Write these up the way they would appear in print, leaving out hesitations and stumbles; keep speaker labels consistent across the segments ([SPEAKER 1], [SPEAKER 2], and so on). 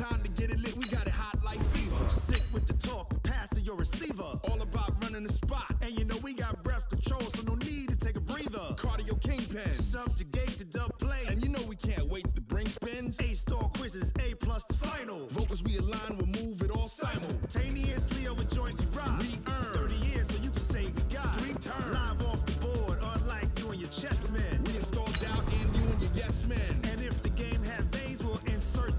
[SPEAKER 1] Time to get it lit, we got it hot like fever. Sick with the talk, passing your receiver. All about running the spot. And you know we got breath control, so no need to take a breather. Cardio kingpin, subjugate the dub play. And you know we can't wait to bring spins. A-star quizzes, A+ the final. Vocals we align, we'll move it all simultaneously over joints we rock. We earn 30 years, so you can say we got 3 turns. Live off the board, unlike you and your chess men. We install doubt in you and your yes men. And if the game had veins, we'll insert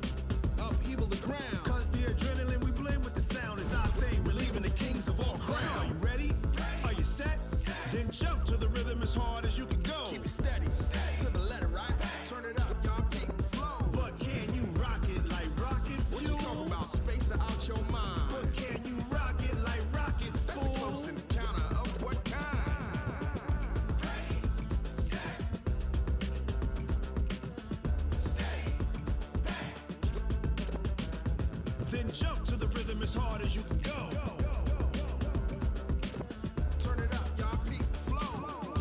[SPEAKER 1] upheaval the ground. Cause the adrenaline we blend with the sound is our thing, relieving the kings of all crowns. Are you ready? Are you set? Then jump to the rhythm as hard as you can go. Keep it steady, to the letter, right? Turn it up, y'all, peak the flow. But can you rock it like rocket fuel? What you talking about? Space out your mind. But can you rock it like rockets, fool? That's a close encounter of what kind? Ready, set, stay back. Then jump to the rhythm as hard as you can go. Turn it up, y'all, peak the flow.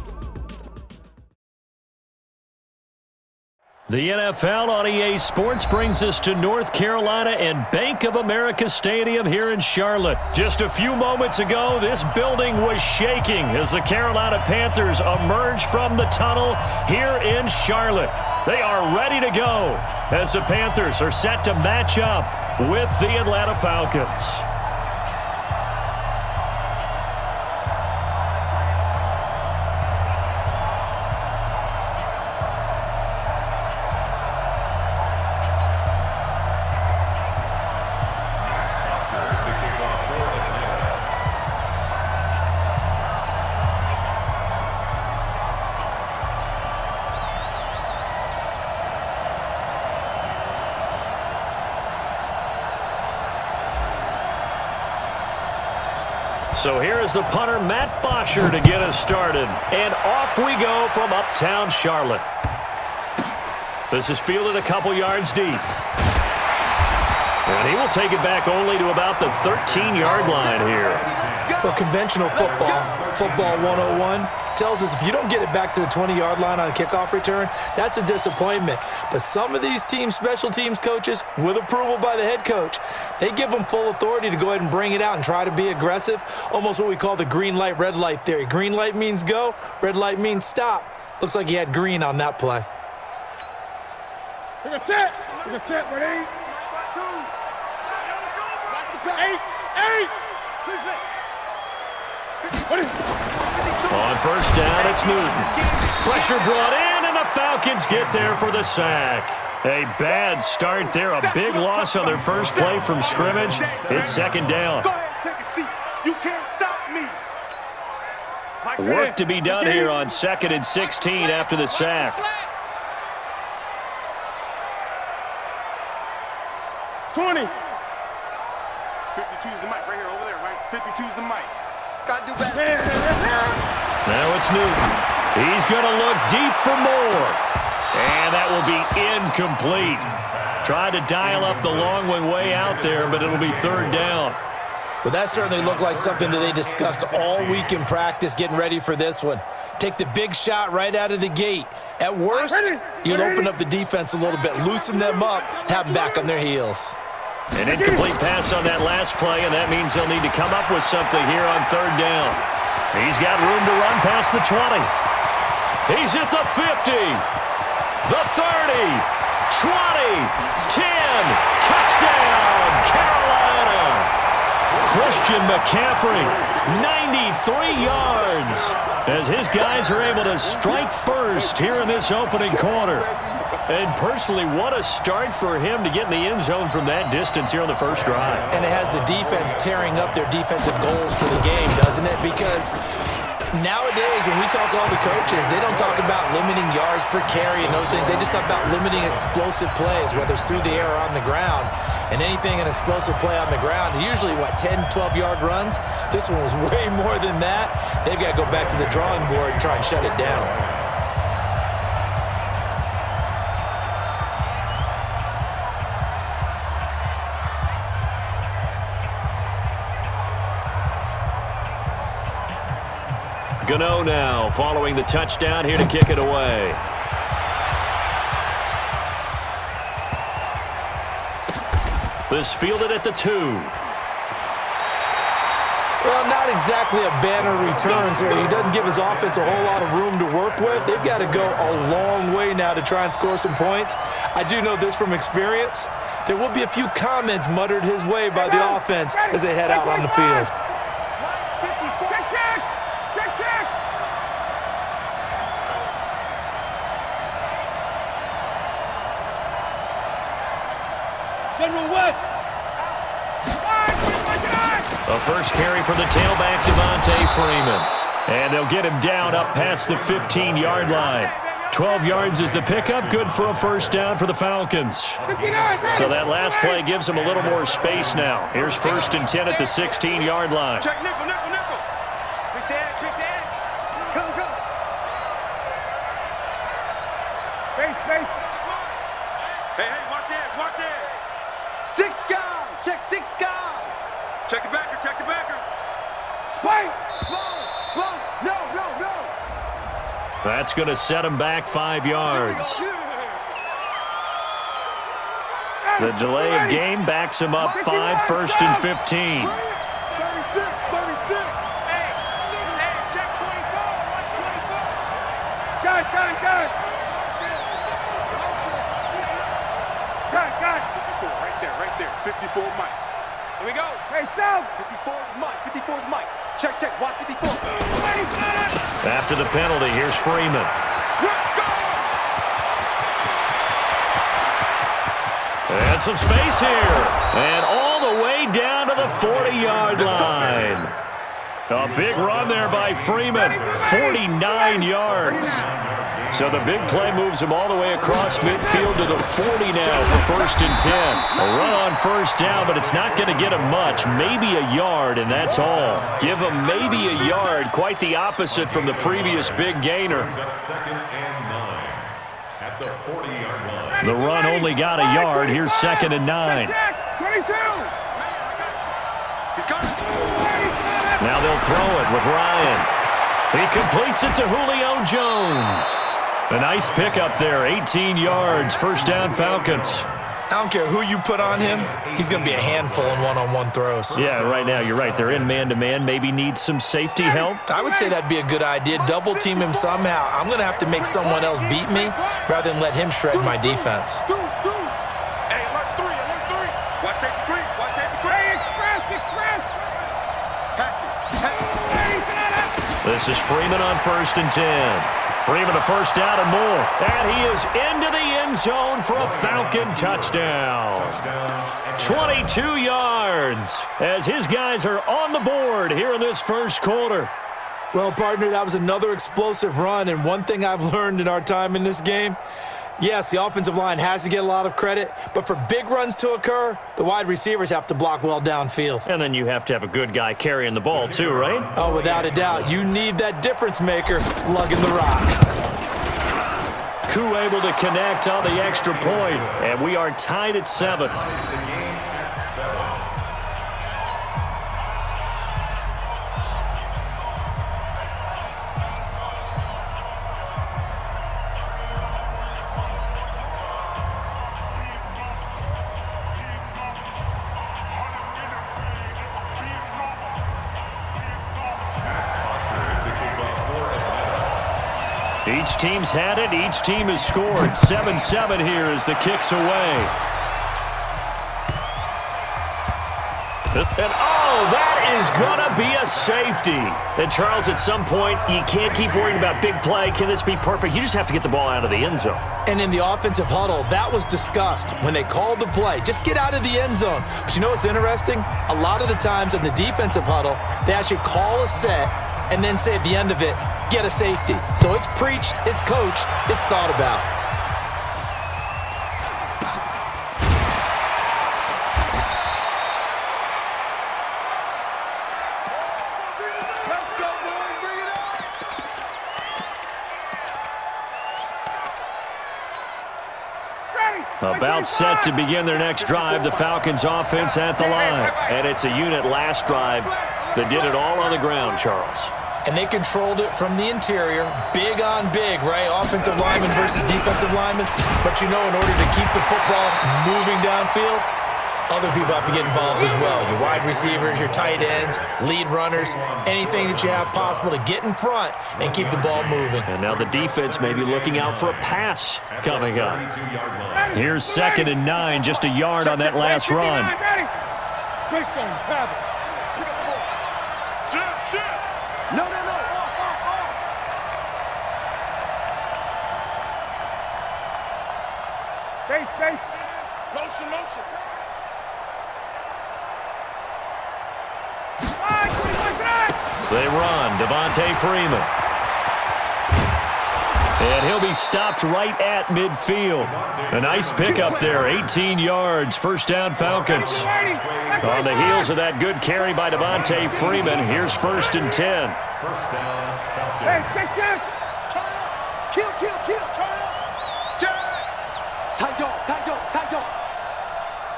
[SPEAKER 2] The NFL on EA Sports brings us to North Carolina and Bank of America Stadium here in Charlotte. Just a few moments ago, this building was shaking as the Carolina Panthers emerged from the tunnel here in Charlotte. They are ready to go as the Panthers are set to match up with the Atlanta Falcons. So here is the punter, Matt Bosher, to get us started. And off we go from uptown Charlotte. This is fielded a couple yards deep. And he will take it back only to about the 13-yard line here.
[SPEAKER 3] Well, conventional football 101, tells us if you don't get it back to the 20-yard line on a kickoff return, that's a disappointment. But some of these special teams coaches, with approval by the head coach, they give them full authority to go ahead and bring it out and try to be aggressive, almost what we call the green light, red light theory. Green light means go, red light means stop. Looks like he had green on that play.
[SPEAKER 4] We're gonna tap, ready? 8.
[SPEAKER 2] On first down, it's Newton. Pressure brought in, and the Falcons get there for the sack. A bad start there, a big loss on their first play from scrimmage. It's second down.
[SPEAKER 4] Go ahead, take a seat. You can't stop me.
[SPEAKER 2] Work to be done here on 2nd and 16 after the sack.
[SPEAKER 4] 20. 52's the mic right here, over there, right? 52's the mic. Got to do better.
[SPEAKER 2] Now it's Newton. He's going to look deep for more. And that will be incomplete. Tried to dial up the long way out there, but it'll be third down.
[SPEAKER 3] Well, that certainly looked like something that they discussed all week in practice getting ready for this one. Take the big shot right out of the gate. At worst, you'll open up the defense a little bit, loosen them up, have them back on their heels.
[SPEAKER 2] An incomplete pass on that last play, and that means they'll need to come up with something here on third down. He's got room to run past the 20. He's at the 50, the 30, 20, 10, touchdown, Carolina. Christian McCaffrey, 93 yards, as his guys are able to strike first here in this opening quarter. And personally, what a start for him to get in the end zone from that distance here on the first drive.
[SPEAKER 3] And it has the defense tearing up their defensive goals for the game, doesn't it? Because nowadays, when we talk to all the coaches, they don't talk about limiting yards per carry and those things. They just talk about limiting explosive plays, whether it's through the air or on the ground. And anything an explosive play on the ground, usually, 10, 12-yard runs? This one was way more than that. They've got to go back to the drawing board and try and shut it down.
[SPEAKER 2] Gano now following the touchdown here to kick it away. This fielded at the 2.
[SPEAKER 3] Well, not exactly a banner return, so he doesn't give his offense a whole lot of room to work with. They've got to go a long way now to try and score some points. I do know this from experience. There will be a few comments muttered his way by the offense as they head out on the field.
[SPEAKER 4] General West.
[SPEAKER 2] The first carry for the tailback, Devontae Freeman. And they'll get him down up past the 15-yard line. 12 yards is the pickup, good for a first down for the Falcons. So that last play gives them a little more space now. Here's 1st and 10 at the 16-yard line.
[SPEAKER 4] Check nickel, nickel, nickel. Quick the edge, quick the edge. Go, go. Base, base. Hey, hey, watch the edge, watch the edge. 6 guard, check 6 guard. Check the backer, check the backer. Spike. Slow, no, no, no.
[SPEAKER 2] That's going to set him back 5 yards. The delay of game backs him up 5, 1st and 15.
[SPEAKER 4] 36, 36. Hey, check 24, watch 24. Got it. Got it. 54, right there. 54 Mike. Here we go. Hey, Sal. 54 is Mike. 54 is Mike. Check. Watch 54.
[SPEAKER 2] After the penalty, here's Freeman.
[SPEAKER 4] Let's go.
[SPEAKER 2] And some space here. And all the way down to the 40-yard line. A big run there by Freeman. 49 yards. So the big play moves him all the way across midfield to the 40 now for 1st and 10. A run on first down, but it's not going to get him much. Maybe a yard, and that's all. Give him maybe a yard. Quite the opposite from the previous big gainer. The run only got a yard. Here's 2nd and 9.
[SPEAKER 4] 22. He's got it.
[SPEAKER 2] Now they'll throw it with Ryan. He completes it to Julio Jones. A nice pickup there, 18 yards, first down Falcons.
[SPEAKER 3] I don't care who you put on him, he's going to be a handful in one-on-one throws.
[SPEAKER 2] Yeah, right now you're right. They're in man-to-man, maybe need some safety help.
[SPEAKER 3] I would say that'd be a good idea. Double team him somehow. I'm going to have to make someone else beat me rather than let him shred my defense.
[SPEAKER 4] Hey, alert 3. Watch safety 3. Hey, express. Patch it.
[SPEAKER 2] This is Freeman on 1st and 10. Freeman a first down and more. And he is into the end zone for a Falcon touchdown. 22 yards as his guys are on the board here in this first quarter.
[SPEAKER 3] Well, partner, that was another explosive run, and one thing I've learned in our time in this game, yes, the offensive line has to get a lot of credit, but for big runs to occur, the wide receivers have to block well downfield.
[SPEAKER 2] And then you have to have a good guy carrying the ball too, right?
[SPEAKER 3] Oh, without a doubt. You need that difference maker lugging the rock.
[SPEAKER 2] Koo able to connect on the extra point, and we are tied at 7. Each team's had it. Each team has scored. 7-7 here as the kick's away. And that is going to be a safety. And Charles, at some point, you can't keep worrying about big play. Can this be perfect? You just have to get the ball out of the end zone.
[SPEAKER 3] And in the offensive huddle, that was discussed when they called the play. Just get out of the end zone. But you know what's interesting? A lot of the times in the defensive huddle, they actually call a set and then say at the end of it, get a safety. So it's preached, it's coached, it's thought about.
[SPEAKER 4] Let's go, boys. Bring it up.
[SPEAKER 2] About set to begin their next drive, the Falcons offense at the line. And it's a unit last drive that did it all on the ground, Charles.
[SPEAKER 3] And they controlled it from the interior, big on big, right? Offensive lineman versus defensive lineman. But you know, in order to keep the football moving downfield, other people have to get involved as well. Your wide receivers, your tight ends, lead runners, anything that you have possible to get in front and keep the ball moving.
[SPEAKER 2] And now the defense may be looking out for a pass coming up. Here's 2nd and 9, just a yard on that last run.
[SPEAKER 4] No. Base. Motion.
[SPEAKER 2] They run. Devontae Freeman. And he'll be stopped right at midfield. A nice pickup there, 18 yards, first down Falcons. On the heels of that good carry by Devontae Freeman, here's 1st and 10.
[SPEAKER 4] Hey, take check. Turn up. Kill. Turn up. Tight dog.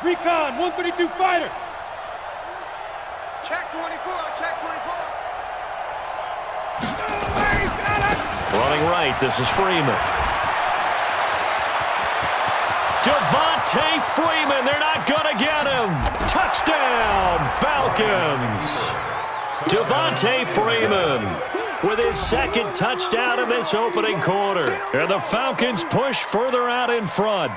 [SPEAKER 4] Recon, 132 fighter. Check 24.
[SPEAKER 2] Running right, this is Freeman. Devontae Freeman, they're not going to get him. Touchdown, Falcons. Devontae Freeman with his 2nd touchdown in this opening quarter. And the Falcons push further out in front.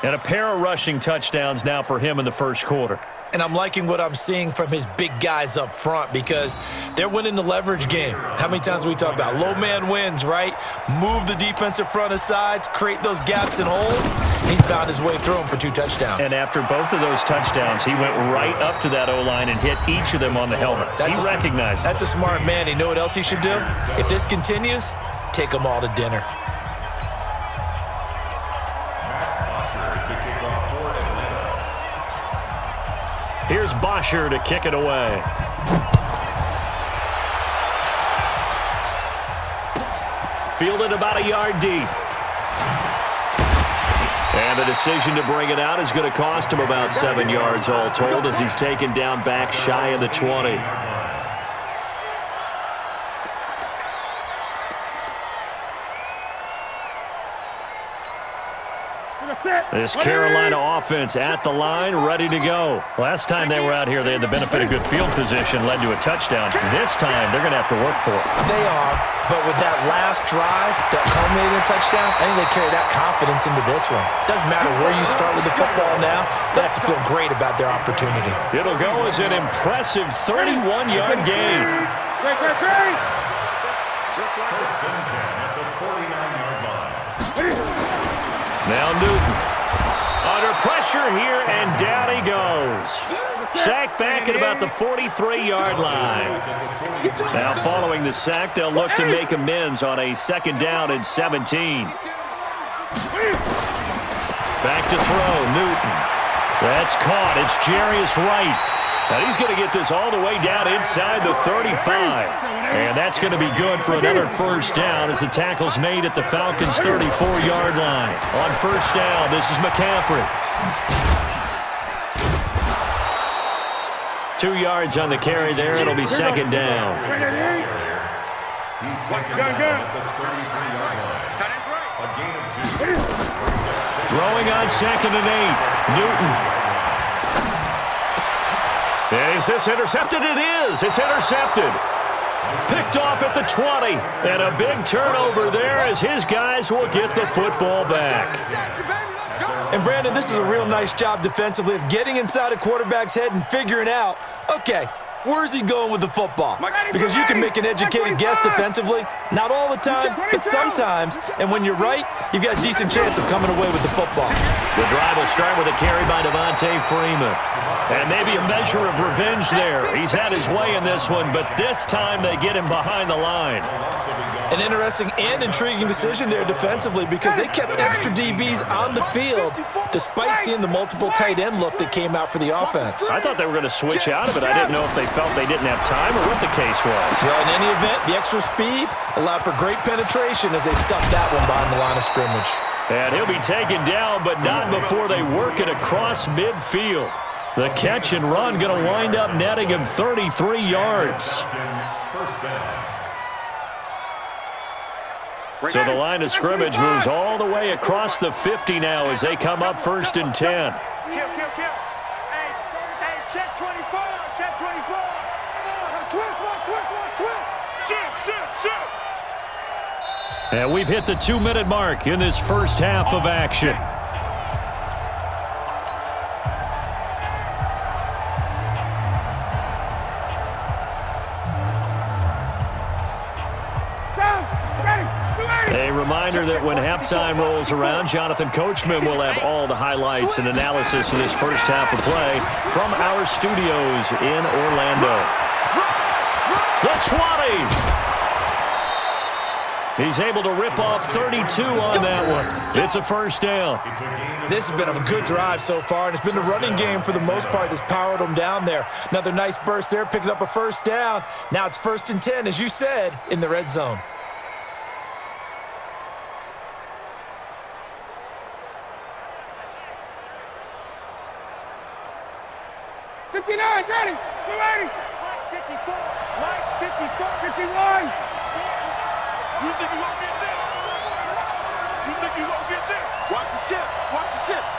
[SPEAKER 2] And a pair of rushing touchdowns now for him in the first quarter.
[SPEAKER 3] And I'm liking what I'm seeing from his big guys up front because they're winning the leverage game. How many times we talk about low man wins, right? Move the defensive front aside, create those gaps and holes. He's found his way through them for 2 touchdowns.
[SPEAKER 2] And after both of those touchdowns, he went right up to that O-line and hit each of them on the helmet. He recognized it.
[SPEAKER 3] That's a smart man. You know what else he should do? If this continues, take them all to dinner.
[SPEAKER 2] Here's Bosher to kick it away. Fielded about a yard deep. And the decision to bring it out is going to cost him about 7 yards all told as he's taken down back shy of the 20. This Carolina offense at the line, ready to go. Last time they were out here, they had the benefit of good field position, led to a touchdown. This time, they're going to have to work for it.
[SPEAKER 3] They are, but with that last drive that culminated in a touchdown, I think they carry that confidence into this one. Doesn't matter where you start with the football now, they have to feel great about their opportunity.
[SPEAKER 2] It'll go as an impressive 31-yard gain.
[SPEAKER 4] Great.
[SPEAKER 5] First and 10 at the 49-yard line.
[SPEAKER 2] Now Newton under pressure here, and down he goes. Sacked back at about the 43-yard line. Now following the sack, they'll look to make amends on a 2nd down and 17. Back to throw, Newton. That's caught. It's Jarius Wright. And he's going to get this all the way down inside the 35. And that's going to be good for another first down as the tackle's made at the Falcons' 34-yard line. On first down, this is McCaffrey. 2 yards on the carry there. It'll be 2nd down.
[SPEAKER 5] He's taken down at the 33-yard line. A gain of 2.
[SPEAKER 2] Throwing on 2nd and 8. Newton. And is this intercepted? It is. It's intercepted. Picked off at the 20. And a big turnover there as his guys will get the football back.
[SPEAKER 3] And, Brandon, this is a real nice job defensively of getting inside a quarterback's head and figuring out, okay, where's he going with the football? Because you can make an educated guess defensively. Not all the time, but sometimes. And when you're right, you've got a decent chance of coming away with the football.
[SPEAKER 2] The drive will start with a carry by Devontae Freeman. And maybe a measure of revenge there. He's had his way in this one, but this time they get him behind the line.
[SPEAKER 3] An interesting and intriguing decision there defensively because they kept extra DBs on the field despite seeing the multiple tight end look that came out for the offense.
[SPEAKER 2] I thought they were going to switch out of it. I didn't know if they felt they didn't have time or what the case was.
[SPEAKER 3] Well, in any event, the extra speed allowed for great penetration as they stuffed that one behind the line of scrimmage.
[SPEAKER 2] And he'll be taken down, but not before they work it across midfield. The catch and run going to wind up netting him 33 yards. So the line of scrimmage moves all the way across the 50 now as they come up 1st and 10.
[SPEAKER 4] 24. Check 24. Switch. Shift.
[SPEAKER 2] And we've hit the 2-minute mark in this first half of action. A reminder that when halftime rolls around, Jonathan Coachman will have all the highlights and analysis of this first half of play from our studios in Orlando. The 20. He's able to rip off 32 on that one. It's a first down.
[SPEAKER 3] This has been a good drive so far, and it's been the running game for the most part that's powered them down there. Another nice burst there, picking up a first down. Now it's 1st and 10, as you said, in the red zone.
[SPEAKER 4] Ready. 280. 54. Mike, 54. 51. You think you gonna get this? You think you gonna get this? Watch the ship.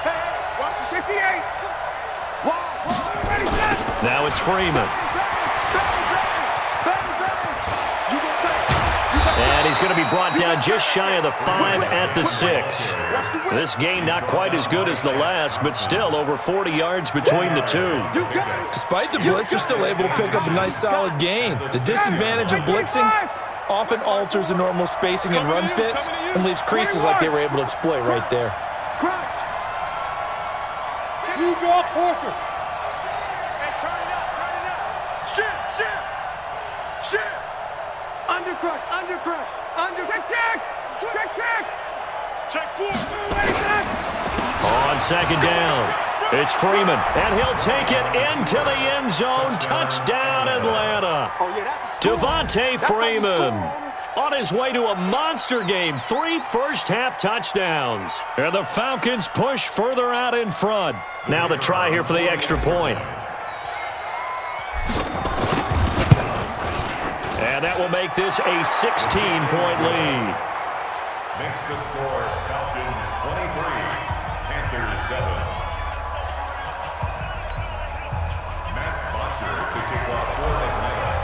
[SPEAKER 4] Hey, watch the ship. 58. Wow. Ready, set.
[SPEAKER 2] Now it's Freeman. And he's going to be brought down just shy of the 5 at the 6. This gain not quite as good as the last, but still over 40 yards between the two.
[SPEAKER 3] Despite the blitz, they're still able to pick up a nice solid gain. The disadvantage of blitzing often alters the normal spacing and run fits and leaves creases like they were able to exploit right there.
[SPEAKER 4] You draw Porter. Hey, turn it up. Shift. Under crush. Check 4.
[SPEAKER 2] On second down, it's Freeman, and he'll take it into the end zone. Touchdown, Atlanta. Devontae Freeman on his way to a monster game. 3 first-half touchdowns. And the Falcons push further out in front. Now the try here for the extra point. And that will make this a 16-point lead.
[SPEAKER 5] Makes the score Falcons 23, Panthers 7. Matt Bosher to kick off for Atlanta.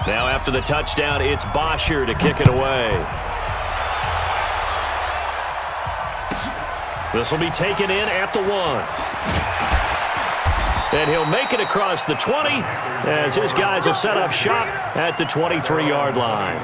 [SPEAKER 2] Now after the touchdown, it's Bosher to kick it away. This will be taken in at the 1. And he'll make it across the 20 as his guys will set up shop at the 23-yard line.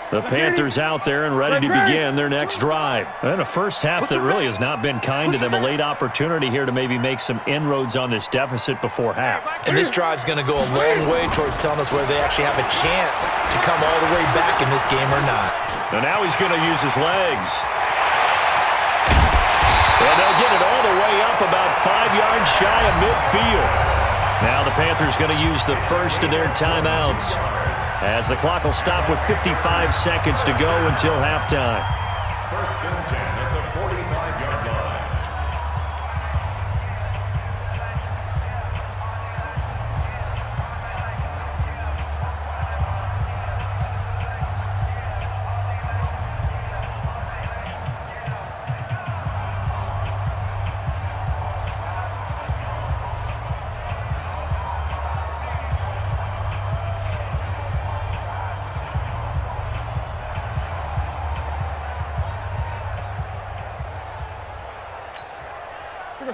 [SPEAKER 2] The Panthers out there and ready to begin their next drive. And a first half that really has not been kind to them. A late opportunity here to maybe make some inroads on this deficit before half.
[SPEAKER 3] And this drive's going to go a long way towards telling us whether they actually have a chance to come all the way back in this game or not.
[SPEAKER 2] And now he's going to use his legs. And they'll get it all the way up about 5 yards shy of midfield. Now the Panthers going to use the first of their timeouts, as the clock will stop with 55 seconds to go until halftime.
[SPEAKER 5] 1st and 10 at the 45-yard line.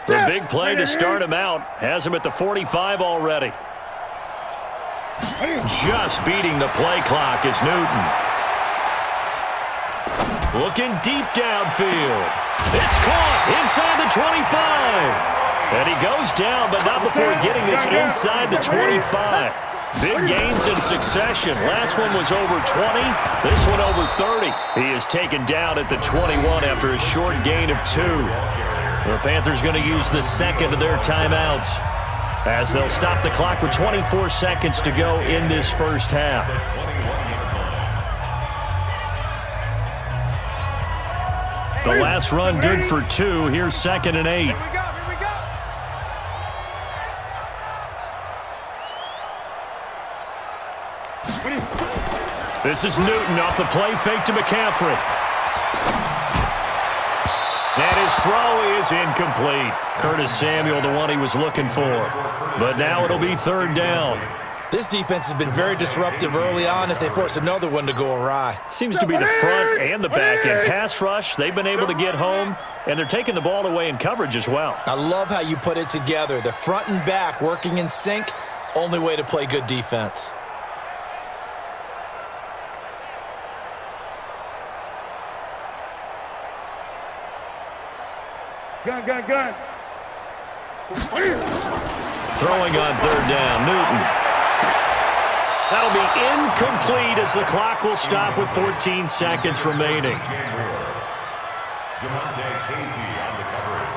[SPEAKER 2] The big play to start him out has him at the 45 already. Just beating the play clock is Newton. Looking deep downfield. It's caught inside the 25. And he goes down, but not before getting this inside the 25. Big gains in succession. Last one was over 20. This one over 30. He is taken down at the 21 after a short gain of 2. The Panthers going to use the second of their timeouts, as they'll stop the clock with 24 seconds to go in this first half. The last run good for 2. Here's 2nd and 8. This is Newton off the play fake to McCaffrey. And his throw is incomplete. Curtis Samuel, the one he was looking for. But now it'll be third down.
[SPEAKER 3] This defense has been very disruptive early on as they force another one to go awry.
[SPEAKER 2] Seems to be the front and the back end. Pass rush, they've been able to get home, and they're taking the ball away in coverage as well.
[SPEAKER 3] I love how you put it together. The front and back working in sync, only way to play good defense.
[SPEAKER 4] Gun.
[SPEAKER 2] Throwing on third down, Newton. That'll be incomplete as the clock will stop with 14 seconds remaining.
[SPEAKER 5] Jamonte Casey on the coverage.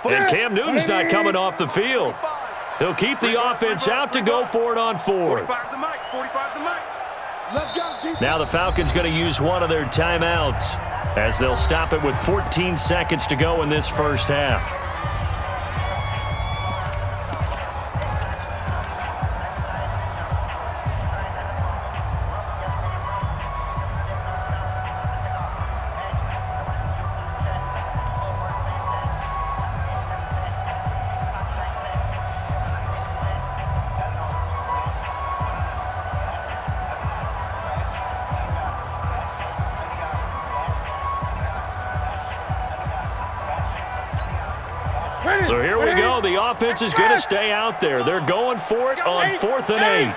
[SPEAKER 2] And Cam Newton's not coming off the field. He'll keep the offense out to go for it on fourth.
[SPEAKER 4] 45's the mic. 45's the mic. Let's go.
[SPEAKER 2] Now the Falcons going to use one of their timeouts as they'll stop it with 14 seconds to go in this first half. So here we go. The offense is going to stay out there. They're going for it on 4th and 8.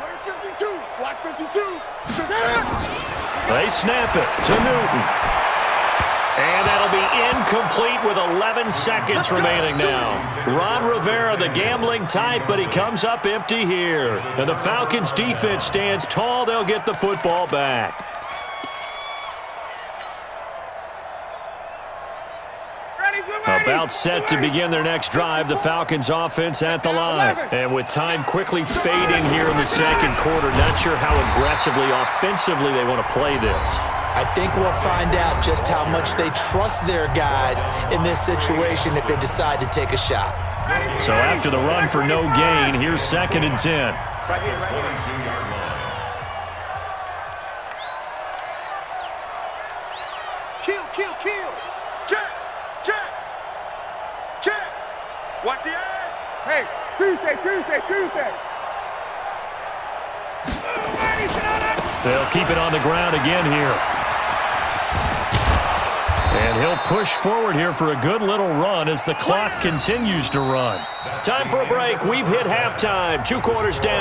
[SPEAKER 4] Where's 52? Watch 52.
[SPEAKER 2] They snap it to Newton. And that'll be incomplete with 11 seconds remaining now. Ron Rivera, the gambling type, but he comes up empty here. And the Falcons' defense stands tall. They'll get the football back. About set to begin their next drive, the Falcons offense at the line. And with time quickly fading here in the second quarter, not sure how aggressively, offensively they want to play this.
[SPEAKER 3] I think we'll find out just how much they trust their guys in this situation if they decide to take a shot.
[SPEAKER 2] So after the run for no gain, here's 2nd and 10.
[SPEAKER 5] 22-yard line.
[SPEAKER 4] Kill. Check. Watch the ad. Hey, Tuesday.
[SPEAKER 2] They'll keep it on the ground again here. And he'll push forward here for a good little run as the clock continues to run. Time for a break. We've hit halftime. 2 quarters down.